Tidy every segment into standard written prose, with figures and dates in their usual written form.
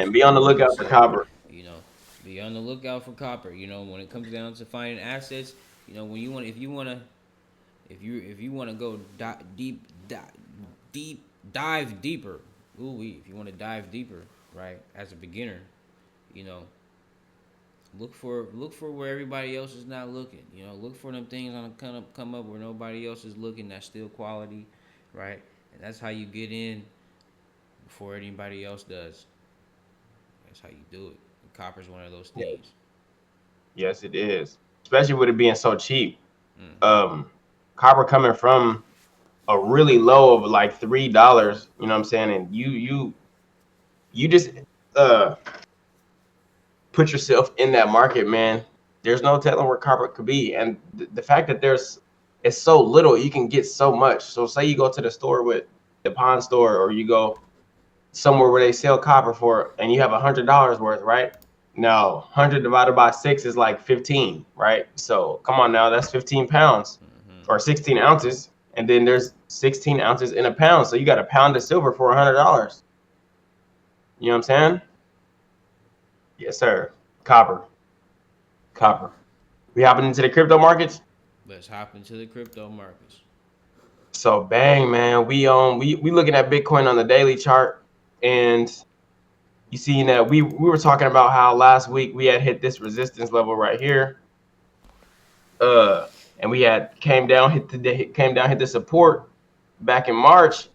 And be on the lookout for 100%. copper. You know, be on the lookout for copper. You know, when it comes down to finding assets, you know, when you want, if you want to go deep, dive deeper. Ooh, if you want to dive deeper, right? As a beginner, you know, look for where everybody else is not looking. You know, look for them things on come up where nobody else is looking. That's still quality, right? And that's how you get in before anybody else does. That's how you do it. And copper's one of those Yes, things. yes, it is. Especially with it being so cheap. Mm-hmm. Um, Copper coming from a really low of like $3. You know what I'm saying? And you just uh put yourself in that market, man. There's no telling where copper could be, and the fact that there's it's so little, you can get so much. So say you go to the store with the pawn store, or you go somewhere where they sell copper for, and you have $100 worth, right? Now, 100 divided by 6 is like 15, right? So come on now, that's 15 pounds Mm-hmm. or 16 ounces. And then there's 16 ounces in a pound. So you got a pound of silver for $100. You know what I'm saying? Yes, sir. Copper. Copper. We hopping into the crypto markets. Let's hop into the crypto markets. So bang, man. We looking at Bitcoin on the daily chart, and you seen that we were talking about how last week we had hit this resistance level right here, uh, and we had came down hit the support back in March,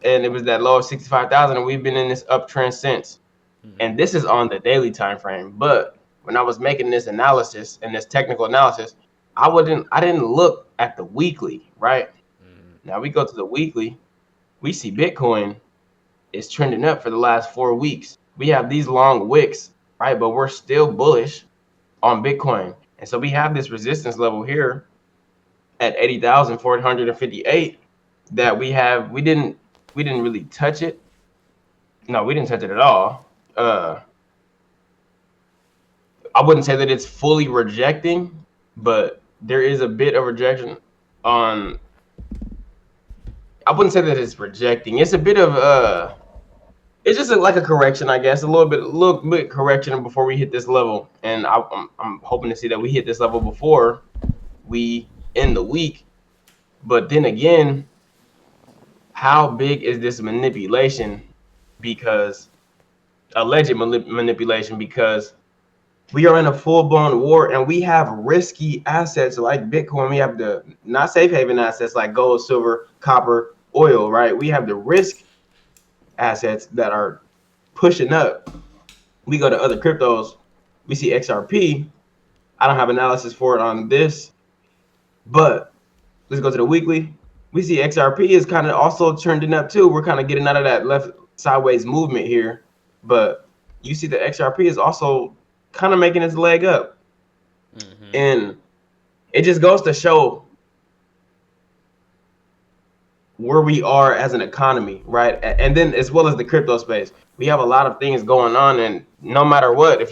and it was that low of 65,000, and we've been in this uptrend since. Mm-hmm. And this is on the daily time frame. But when I was making this analysis and this technical analysis, I didn't look at the weekly, right? Mm-hmm. Now we go to the weekly, we see Bitcoin is trending up for the last 4 weeks. We have these long wicks, right? But we're still bullish on Bitcoin. And so we have this resistance level here at 80,458 that we didn't really touch it. No, we didn't touch it at all. I wouldn't say that it's fully rejecting, but there is a bit of rejection on. I wouldn't say that it's rejecting. It's a bit of it's just like a correction, I guess, a little bit correction before we hit this level, and I'm hoping to see that we hit this level before we end the week. But then again, how big is this manipulation? Because alleged manipulation, because we are in a full blown war, and we have risky assets like Bitcoin. We have the not safe haven assets like gold, silver, copper, oil, right? We have the risk assets that are pushing up. We go to other cryptos, we see XRP. I don't have analysis for it on this, but let's go to the weekly. We see XRP is kind of also trending up too. We're kind of getting out of that left sideways movement here, but you see the XRP is also kind of making its leg up. Mm-hmm. And it just goes to show where we are as an economy, right? And then as well as the crypto space, we have a lot of things going on, and no matter what, if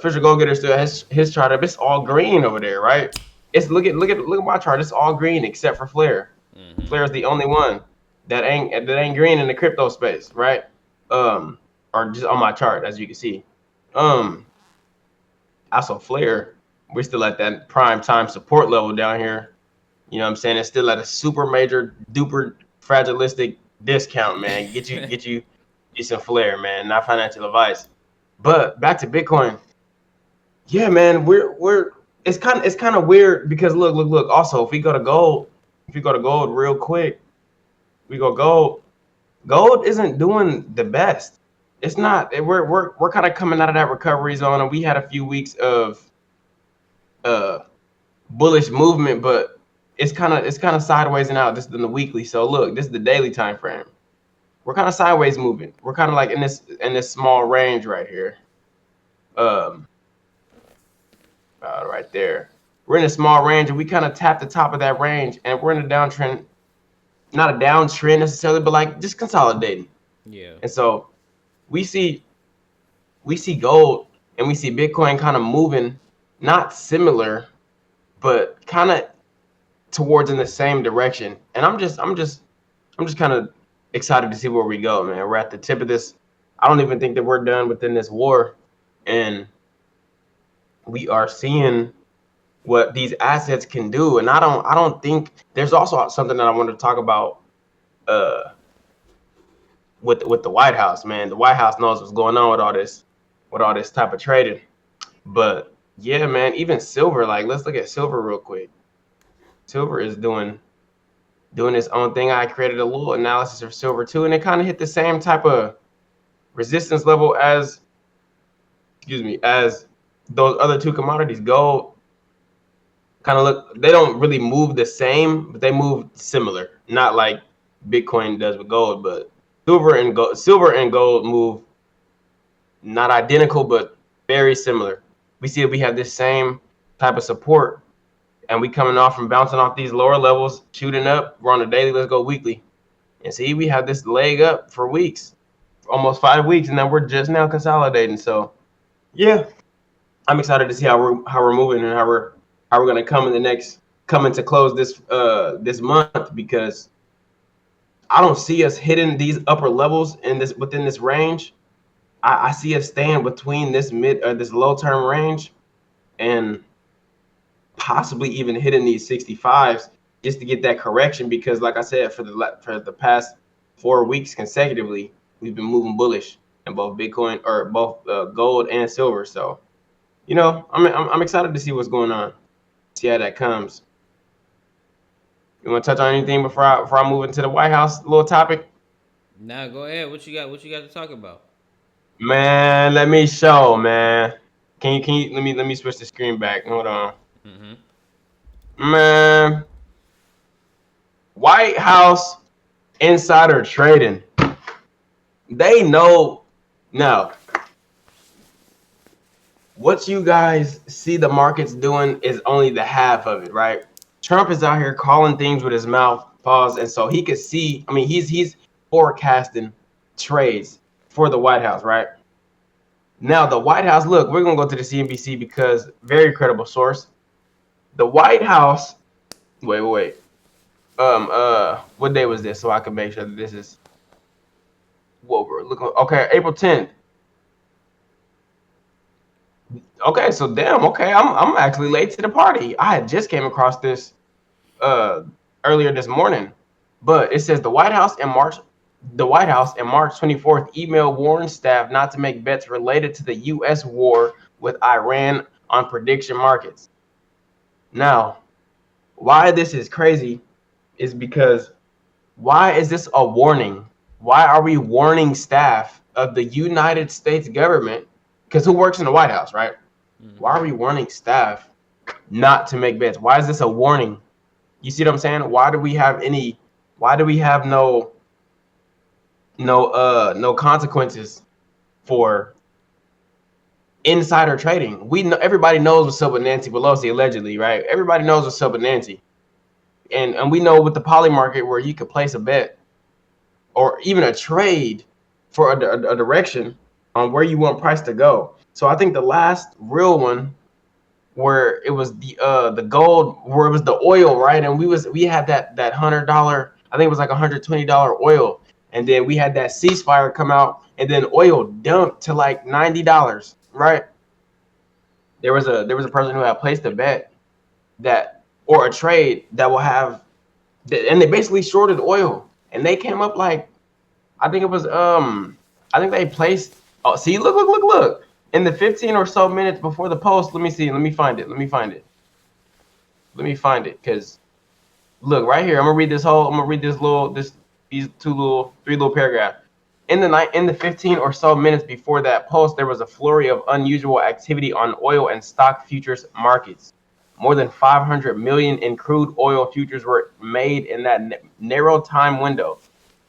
Fisher Go Getter still has his chart up, it's all green over there, right? It's look at my chart, it's all green except for Flare. Mm-hmm. Flare is the only one that ain't green in the crypto space, right? Um, or just on my chart, as you can see. Um, also Flare, we're still at that prime time support level down here. You know what I'm saying? It's still at a super major duper fragilistic discount, man. Get some Flare, man. Not financial advice. But back to Bitcoin. Yeah, man, we're it's kind of weird because look. Also, if we go to gold real quick, we go gold. Gold isn't doing the best. It's not. We're kind of coming out of that recovery zone, and we had a few weeks of uh bullish movement, but it's kind of sideways and out. This is in the weekly. So look, this is the daily time frame. We're kind of sideways moving. We're kind of like in this small range right here. Um, right there. We're in a small range, and we kind of tap the top of that range, and we're in a downtrend. Not a downtrend necessarily, but like just consolidating. Yeah. And so we see we see gold and we see Bitcoin kind of moving, not similar, but kind of towards in the same direction. And I'm just kind of excited to see where we go, man. We're at the tip of this. I don't even think that we're done within this war, and we are seeing what these assets can do. And I don't think there's also something that I wanted to talk about uh with the White House, man. The White House knows what's going on with all this type of trading. But yeah, man, even silver, like let's look at silver real quick. Silver is doing its own thing. I created a little analysis of silver too, and it kind of hit the same type of resistance level as, excuse me, as those other two commodities. Gold kind of look, they don't really move the same, but they move similar. Not like Bitcoin does with gold, but silver and gold move not identical, but very similar. We see that we have this same type of support, and we coming off from bouncing off these lower levels, shooting up. We're on a daily, let's go weekly. And see, we have this leg up for weeks, for almost 5 weeks, and then we're just now consolidating. So yeah, I'm excited to see how we're moving and how we're gonna come into close this month, because I don't see us hitting these upper levels within this range. I see us staying between this low term range and possibly even hitting these 65s just to get that correction, because like I said, for the past 4 weeks consecutively, we've been moving bullish in both Bitcoin or both gold and silver. So I'm excited to see what's going on, see how that comes. You want to touch on anything before I move into the White House little topic? Now go ahead. What you got? What you got to talk about? Man, let me show, man. Can you let me switch the screen back. Hold on. Mm-hmm. Man, White House insider trading. They know now. What you guys see the markets doing is only the half of it, right? Trump is out here calling things with his mouth, pause, and so he could see. I mean, he's forecasting trades for the White House, right? Now the White House. Look, we're gonna go to the CNBC because very credible source. The White House. Wait. What day was this? So I can make sure that this is what we're looking. Okay, April 10th. Okay, so damn. Okay, I'm actually late to the party. I had just came across this earlier this morning, but it says the White House in March 24th email warns staff not to make bets related to the U.S. war with Iran on prediction markets. Now, why this is crazy is because why is this a warning? Why are we warning staff of the United States government? Because who works in the White House, right? Mm-hmm. Why are we warning staff not to make bets? Why is this a warning? You see what I'm saying? Why do we have no consequences for insider trading? We know, everybody knows what's up with Nancy Pelosi, allegedly, right? Everybody knows what's up with Nancy. And we know with the poly market where you could place a bet or even a trade for a direction on where you want price to go. So I think the last real one where it was the gold, where it was the oil, right? And we had that $100, I think it was like $120 oil, and then we had that ceasefire come out, and then oil dumped to like $90, right? There was a person who had placed a bet that, or a trade that will have, and they basically shorted oil, and they came up like, I think it was I think they placed, oh, see, look in the 15 or so minutes before the post. Let me find it because look right here, I'm gonna read these three little paragraphs. In the 15 or so minutes before that post, there was a flurry of unusual activity on oil and stock futures markets. More than 500 million in crude oil futures were made in that narrow time window.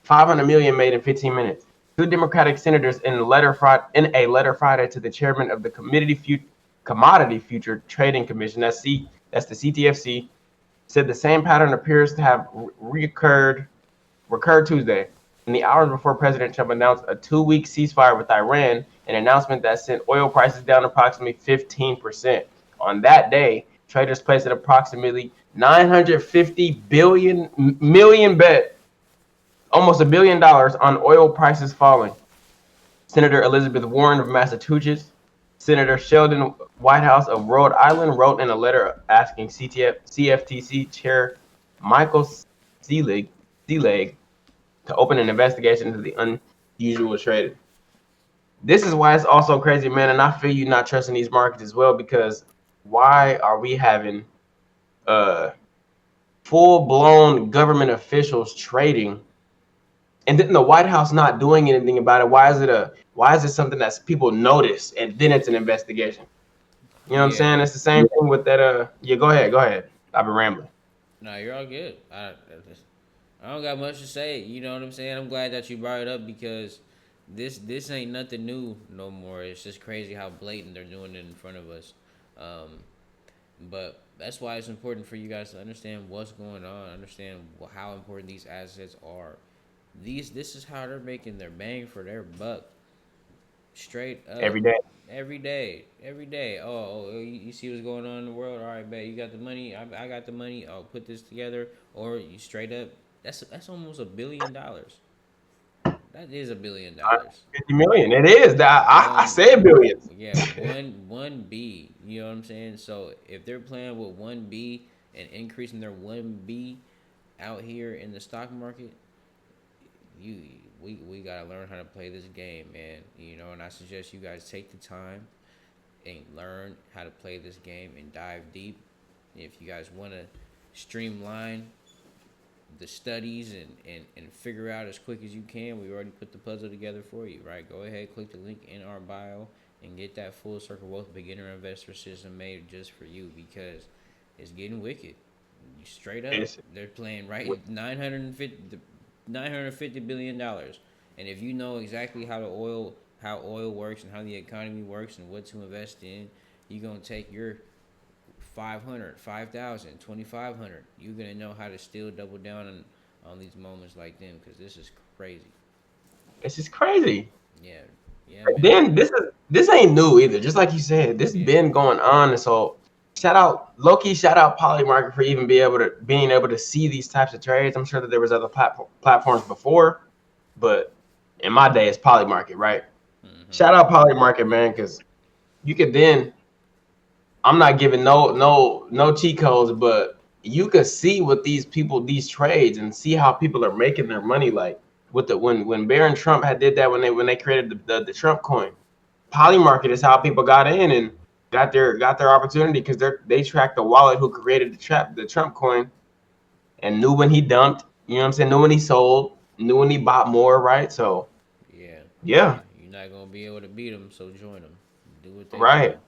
500 million made in 15 minutes. Two Democratic senators in a letter Friday to the chairman of the Commodity Future Trading Commission, that's the CTFC, said the same pattern appears to have recurred Tuesday. In the hours before President Trump announced a 2-week ceasefire with Iran, an announcement that sent oil prices down approximately 15%. On that day, traders placed an approximately 950 million bet, almost $1 billion, on oil prices falling. Senator Elizabeth Warren of Massachusetts, Senator Sheldon Whitehouse of Rhode Island wrote in a letter asking CFTC Chair Michael Seelig to open an investigation into the unusual trading. This is why it's also crazy, man, and I feel you not trusting these markets as well, because why are we having full-blown government officials trading and then the White House not doing anything about it? Why is it something that people notice and then it's an investigation? You know what I'm Yeah. saying? It's the same thing with that. Yeah, go ahead. I've been rambling. No, you're all good. I don't got much to say. You know what I'm saying? I'm glad that you brought it up because this ain't nothing new no more. It's just crazy how blatant they're doing it in front of us. Um, but that's why it's important for you guys to understand what's going on, understand how important these assets are. This is how they're making their bang for their buck. Straight up. Every day. Every day. You see what's going on in the world? All right, bet you got the money. I got the money. I'll put this together. Or you straight up. That's almost $1 billion. That is $1 billion. 50 million. It is. I One, said billions. yeah, one B. You know what I'm saying? So if they're playing with 1B and increasing their 1B out here in the stock market, you we gotta learn how to play this game, man. You know, and I suggest you guys take the time and learn how to play this game and dive deep. If you guys want to streamline the studies and figure out as quick as you can, we already put the puzzle together for you, right? Go ahead, click the link in our bio and get that full circle wealth beginner investor system made just for you, because it's getting wicked. You straight up, they're playing right $950 billion, and if you know exactly how oil works and how the economy works and what to invest in, you're gonna take your 500, 5,000, 2,500. You're gonna know how to still double down on these moments like them, because this is crazy. It's just crazy. Yeah, yeah, Then man. this ain't new either. Just like you said, this Yeah, been going on. And so shout out Polymarket for even being able to see these types of trades. I'm sure that there was other platforms before, but in my day it's Polymarket, right? Shout out Polymarket, man, because you could then, I'm not giving no cheat codes, but you could see what these trades and see how people are making their money. Like with the when Barron Trump had did that when they created the Trump coin. Polymarket is how people got in and got their opportunity, because they tracked the wallet who created the Trump coin and knew when he dumped. You know what I'm saying? Knew when he sold. Knew when he bought more. Right. So yeah, yeah. You're not gonna be able to beat them, so join them. Do what they Right. do.